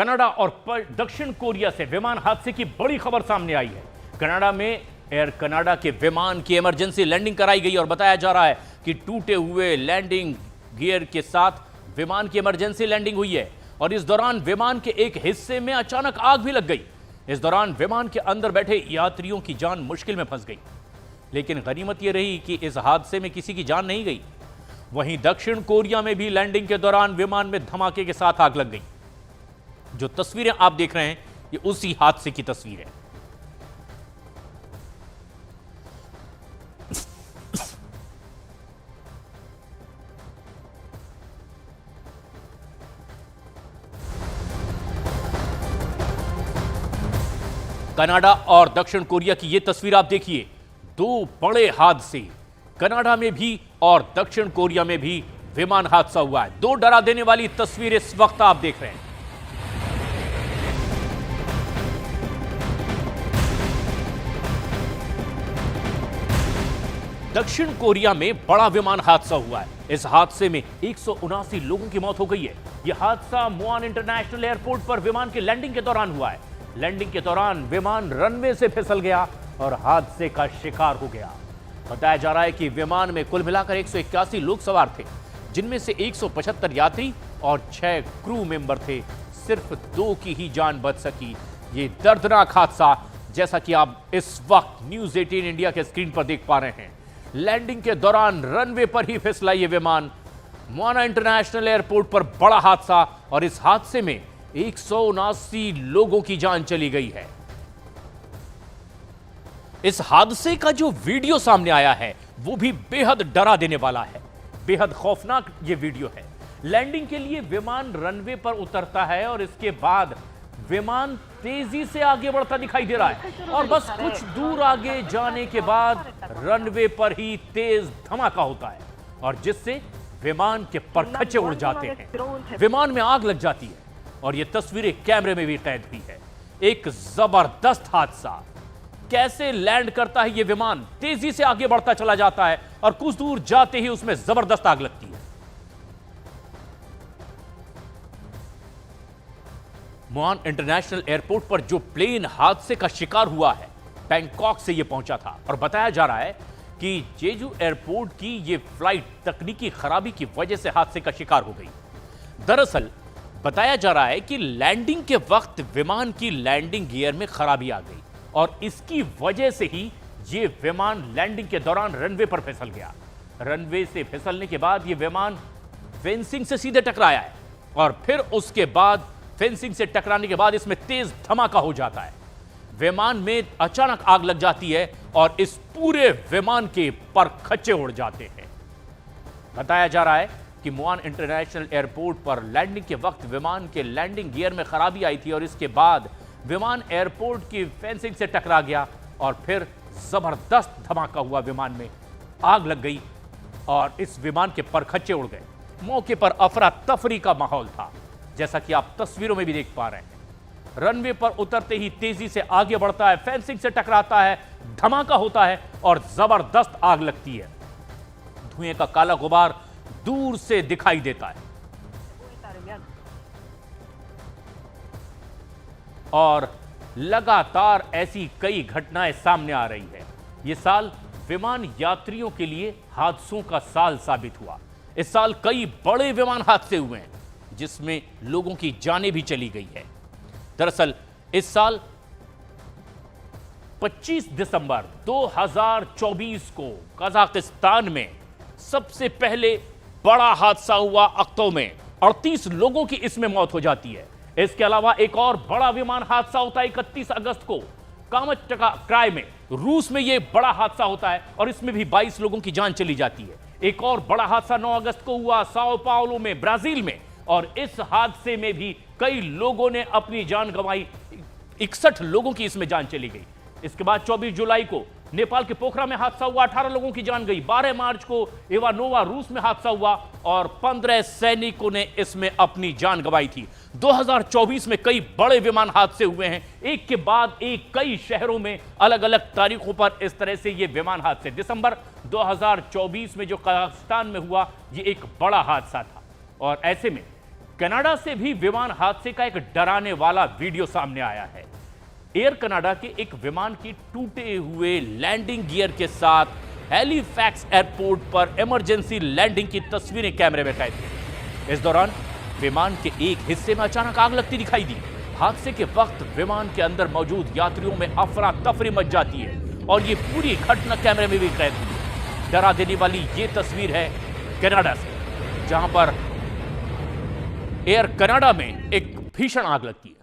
Canada और दक्षिण Korea से विमान हादसे की बड़ी खबर सामने आई है। कनाडा में एयर कनाडा के विमान की इमरजेंसी लैंडिंग कराई गई और बताया जा रहा है कि टूटे हुए लैंडिंग गियर के साथ विमान की इमरजेंसी लैंडिंग हुई है और इस दौरान विमान के एक हिस्से में अचानक आग भी लग गई। इस दौरान विमान के अंदर बैठे यात्रियों की जान मुश्किल में फंस गई, लेकिन गनीमत यह रही कि इस हादसे में किसी की जान नहीं गई। वहीं दक्षिण कोरिया में भी लैंडिंग के दौरान विमान में धमाके के साथ आग लग गई। जो तस्वीरें आप देख रहे हैं ये उसी हादसे की तस्वीर है। कनाडा और दक्षिण कोरिया की यह तस्वीर आप देखिए। दो बड़े हादसे कनाडा में भी और दक्षिण कोरिया में भी विमान हादसा हुआ है। दो डरा देने वाली तस्वीर इस वक्त आप देख रहे हैं। दक्षिण कोरिया में बड़ा विमान हादसा हुआ है। इस हादसे में 179 लोगों की मौत हो गई है। यह हादसा मुआन इंटरनेशनल एयरपोर्ट पर विमान की लैंडिंग के दौरान हुआ है। लैंडिंग के दौरान विमान रनवे से फिसल गया और हादसे का शिकार हो गया। बताया जा रहा है कि विमान में कुल मिलाकर 181 लोग सवार थे, जिनमें से 175 यात्री और 6 क्रू मेंबर थे। सिर्फ 2 की ही जान बच सकी। ये दर्दनाक हादसा जैसा कि आप इस वक्त न्यूज 18 इंडिया के स्क्रीन पर देख पा रहे हैं। लैंडिंग के दौरान रनवे पर ही फिसला ये विमान। मुआना इंटरनेशनल एयरपोर्ट पर बड़ा हादसा और इस हादसे में 179 लोगों की जान चली गई है। इस हादसे का जो वीडियो सामने आया है वो भी बेहद डरा देने वाला है। बेहद खौफनाक ये वीडियो है। लैंडिंग के लिए विमान रनवे पर उतरता है और इसके बाद विमान तेजी से आगे बढ़ता दिखाई दे रहा है और बस कुछ दूर आगे जाने के बाद रनवे पर ही तेज धमाका होता है और जिससे विमान के परखच्चे उड़ जाते हैं। विमान में आग लग जाती है और यह तस्वीरें कैमरे में भी कैद हुई है। एक जबरदस्त हादसा। कैसे लैंड करता है यह विमान, तेजी से आगे बढ़ता चला जाता है और कुछ दूर जाते ही उसमें जबरदस्त आग लगती है। मुआन इंटरनेशनल एयरपोर्ट पर जो प्लेन हादसे का शिकार हुआ है, बैंकॉक से यह पहुंचा था और बताया जा रहा है कि जेजू एयरपोर्ट की यह फ्लाइट तकनीकी खराबी की वजह से हादसे का शिकार हो गई। दरअसल बताया जा रहा है कि लैंडिंग के वक्त विमान की लैंडिंग गियर में खराबी आ गई और इसकी वजह से ही यह विमान लैंडिंग के दौरान रनवे पर फिसल गया। रनवे से फिसलने के बाद यह विमान फेंसिंग से सीधे टकराया है और फिर उसके बाद फेंसिंग से टकराने के बाद इसमें तेज धमाका हो जाता है। विमान में अचानक आग लग जाती है और इस पूरे विमान के परखच्चे उड़ जाते हैं। बताया जा रहा है कि मुआन इंटरनेशनल एयरपोर्ट पर लैंडिंग के वक्त विमान के लैंडिंग गियर में खराबी आई थी और इसके बाद विमान एयरपोर्ट की फेंसिंग से टकरा गया और फिर जबरदस्त धमाका हुआ। विमान में आग लग गई और इस विमान के परखच्चे उड़ गए। मौके पर अफरा तफरी का माहौल था, जैसा कि आप तस्वीरों में भी देख पा रहे हैं। रनवे पर उतरते ही तेजी से आगे बढ़ता है, फेंसिंग से टकराता है, धमाका होता है और जबरदस्त आग लगती है। धुएं का काला गुबार दूर से दिखाई देता है और लगातार ऐसी कई घटनाएं सामने आ रही है। यह साल विमान यात्रियों के लिए हादसों का साल साबित हुआ। इस साल कई बड़े विमान हादसे हुए हैं जिसमें लोगों की जानें भी चली गई है। दरअसल इस साल 25 दिसंबर 2024 को कजाकिस्तान में सबसे पहले बड़ा हादसा हुआ। अक्तो में 38 लोगों की इसमें मौत हो जाती है। इसके अलावा एक और बड़ा विमान हादसा होता है 31 अगस्त को कामचटक्राय में। रूस में यह बड़ा हादसा होता है और इसमें भी 22 लोगों की जान चली जाती है। एक और बड़ा हादसा 9 अगस्त को हुआ साओ पाउलो में, ब्राजील में, और इस हादसे में भी कई लोगों ने अपनी जान गंवाई। 61 लोगों की इसमें जान चली गई। इसके बाद 24 जुलाई को नेपाल के पोखरा में हादसा हुआ, 18 लोगों की जान गई। 12 मार्च को इवानोवा रूस में हादसा हुआ और 15 सैनिकों ने इसमें अपनी जान गंवाई थी। 2024 में कई बड़े विमान हादसे हुए हैं, एक के बाद एक कई शहरों में अलग अलग तारीखों पर इस तरह से ये विमान हादसे। दिसंबर 2024 में जो कजाकिस्तान में हुआ, ये एक बड़ा हादसा था और ऐसे में कनाडा से भी विमान हादसे का एक डराने वाला वीडियो सामने आया है। एयर कनाडा के एक विमान की टूटे हुए लैंडिंग गियर के साथ हैलिफैक्स एयरपोर्ट पर इमरजेंसी लैंडिंग की तस्वीरें कैमरे में कैद थी। इस दौरान विमान के एक हिस्से में अचानक आग लगती दिखाई दी। हादसे के वक्त विमान के अंदर मौजूद यात्रियों में अफरा तफरी मच जाती है और ये पूरी घटना कैमरे में भी कैद हुई। डरा देने वाली ये तस्वीर है कनाडा से, जहां पर एयर कनाडा में एक भीषण आग लगती है।